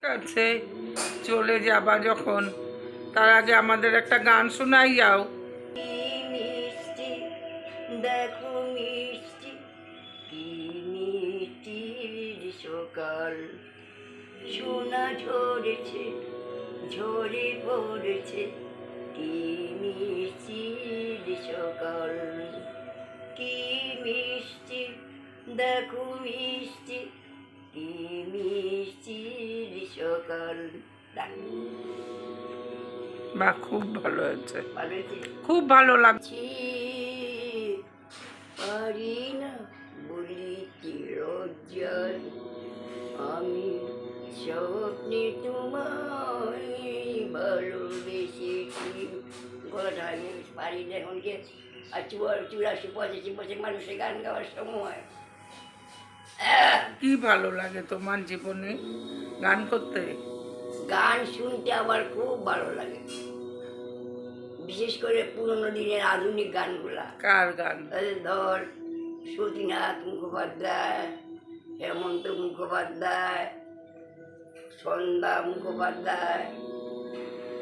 কাছে চলে যাবা যখন, তার আগে আমাদের একটা গান শোনাই যাও। কি মিষ্টি দেখো মিষ্টি, কি মিষ্টির সকাল, সোনা ঝরেছে ঝরে পড়েছে, কি মিষ্টির সকাল, কি মিষ্টি দেখো মিষ্টি, কি মিষ্টির সকাল। বা খুব ভালো হয়েছে, ভালো হয়েছে? খুব ভালো লাগছে। পারি না বলিতে লজ্জায়, আমি স্বপ্নে তোমায় ভালোবেসেছি। গলাটা আমি পারি না এখন যে, আর 84-85 মানুষের গান গাওয়ার সময়। কি ভালো লাগে তোমার জীবনে গান করতে? গান শুনতে আমার খুব ভালো লাগে, বিশেষ করে পুরোনো দিনের আধুনিক গানগুলা। কার গান? ধর সতীনাথ মুখোপাধ্যায়, হেমন্ত মুখোপাধ্যায়, সন্ধ্যা মুখোপাধ্যায়,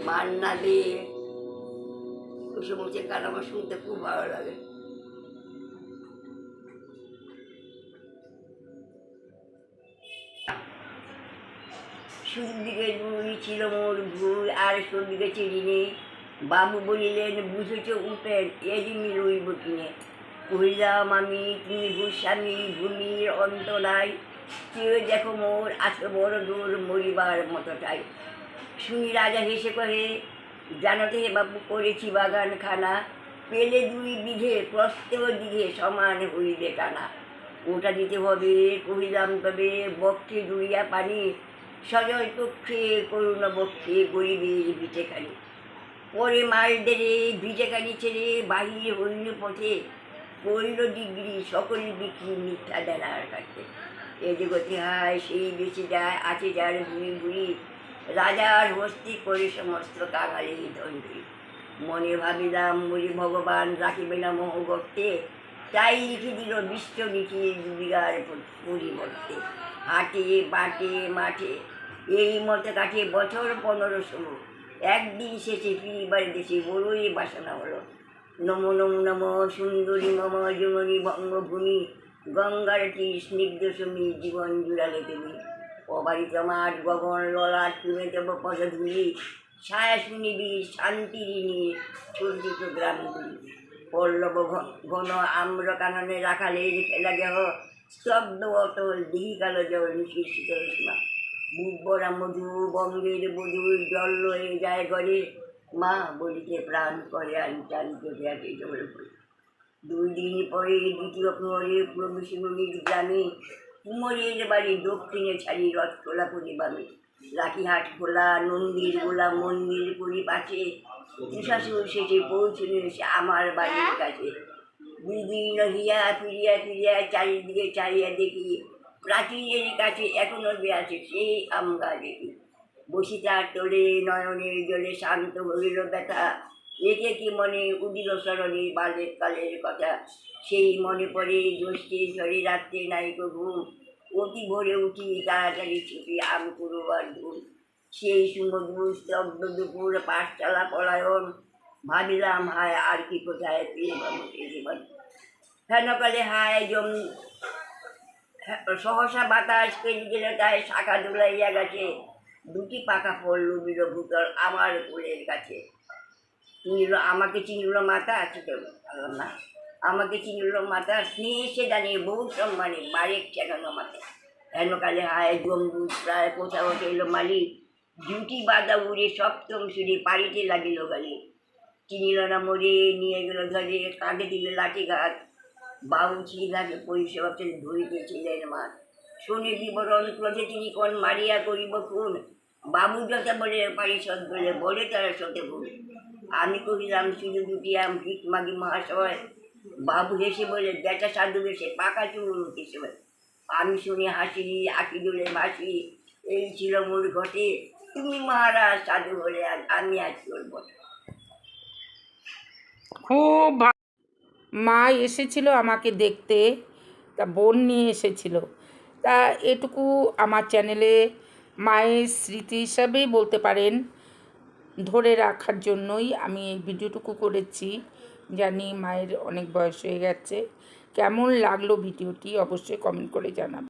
মান্না দে, ওই সমস্ত গান আমার শুনতে খুব ভালো লাগে। সুদিকে দুই ছিল মোর ভুল, আর সদিকে চিনি। বাবু বলিলেন বুঝেছ উপেন, এদিনই রইব কিনে। কহিলাম আমি তুমি ভূস্বামী, ভূমির অন্ত নাই। কেউ দেখো মোর আছে বড় দূর, মরিবার মতটাই। শুনি রাজা হেসে কহে, জানতে হে বাবু করেছি বাগান খানা, পেলে 2 বিঘে প্রস্তেও দিঘে, সমান হইলে টানা। ওটা দিতে হবে, কহিলাম তবে বক্ষে জুড়িয়া পানি, সজল পক্ষে করুণ বক্ষে গরিবের ভিটেখানি। পরে মাল দেরে ভিটেখানি ছেড়ে বাহির হইল পথে, করল ডিগ্রি সকল বিক্রি মিথ্যা দেনার কাছে। এ জগতে হায় সেই বেঁচে যায়, আছে যার ভুড়ি ভুড়ি, রাজার হস্তি করে সমস্ত কাঙালি ধন্ডি। মনে ভাবিলাম বলি ভগবান রাখিবে না মোহ গর্তে, তাই লিখে দিল বিশ্ব লিখে 2 বিঘার পরিবর্তে। হাটে বাটে মাঠে এই মতে কাটে বছর 15-16, একদিন শেষে ফিরিবার দেশে বড়ই বাসনা হলো। নমো নমো নম সুন্দরী মম যমনী বঙ্গভূমি, গঙ্গার তীর স্নিগ্ধ সমী, জীবন জুড়ালে তুমি। অবারিত মাঠ গগন ললাট, তুমি দেব পদধূলি, ছায়া শুনিবি শান্তির নিয়ে সজ্জিত গ্রামগুলি। পল্লব ঘন আম্র কাননে রাখালের খেলা দেহ, স্তব্ধ অতল দিঘি কালো জল নিশির শীতল সীমা। বুকবরা মধু বঙ্গের বধুর জল লয়ে যায় ঘরে, মা বলিতে প্রাণ করে আনতে আনতে দেখে জল পড়ে। 2 দিন পরে দ্বিতীয় প্রহরে প্রবেশিনীর গ্রামে, কুমোরের বাড়ি দক্ষিণে ছাড়ি রথ খোলা করি বামে। লাঠিহাট খোলা নন্দীর গোলা মন্দির করি পাশে, তুষাসুর শেষে পৌঁছলে এসে আমার বাড়ির কাছে। 2 দিন রহিয়া ফিরিয়া ফিরিয়া চারিদিকে চারিয়া দেখি, প্রাচীরের কাছে এখনো আছে সেই আমগা দেখি। বসিতার তোলে নয়নের জলে শান্ত হইল ব্যথা, একে কি মনে উদিল স্মরণে বাল্যের কালের কথা। সেই মনে পড়ে জ্যৈষ্ঠের ঝড়ে রাত্রে নাইকো ঘুম, অতি ভোরে উঠি তাড়াতাড়ি ছুটি আম কুড়োবার ধুম। সেই সুমধুর স্তব্ধ দুপুর পাঠশালা পলায়ন, ভাবিলাম হায় আর কি কোথায় পেয়ে বাবু জীবন। হেনকালে হায় সহসা বাতাস পেরিয়ে গেল, তাই শাখা দোলাইয়া গেছে, 2টি পাকা ফল লুবিল ভূতল আমার কোলের কাছে। চিনল আমাকে, চিনল মাতা, না আমাকে চিনল মাতা, স্নেহে সে জানিয়ে বহু সম্মানে বারেক চেনানো মাতা। হেনকালে হায় গম্বুজ প্রায় কোথাও এলো মালি, জুটি বাঁধা উড়ে সপ্তম সুরে পাড়িতে লাগিল গালি। চিনিল না মরে নিয়ে গেল ধরে, কাঁধে দিল লাঠি ঘাট, বাবু ছিলাকে পরিষেবা ধরিতেছিলেন মাঠ। শোনে বিবরণ ক্রোধে তিনি কোন মারিয়া করিব খুন, বাবু যত বলে পারিষদ বলে বলে তারা সতে ভুল। আমি কহিলাম শুধু 2টি আম ভিক মাগি মহাশয়, বাবু হেসে বলে বেটা সাধু বেশে পাকা চুল হিসেবে। আমি শুনে হাসি আঁকি দোলে ভাসি, এই ছিল মোর ঘটে, তুমি মহারাজ সাধু বলে আজ আমি আজ তোর বটে। খুব মা এসেছিল আমাকে দেখতে, তা বোন নিয়ে এসেছিল। তা এটুকু আমার চ্যানেলে মায়ের স্মৃতি হিসাবেই বলতে পারেন, ধরে রাখার জন্যই আমি এই ভিডিওটুকু করেছি। জানি মায়ের অনেক বয়স হয়ে গেছে। কেমন লাগলো ভিডিওটি অবশ্যই কমেন্ট করে জানাবেন।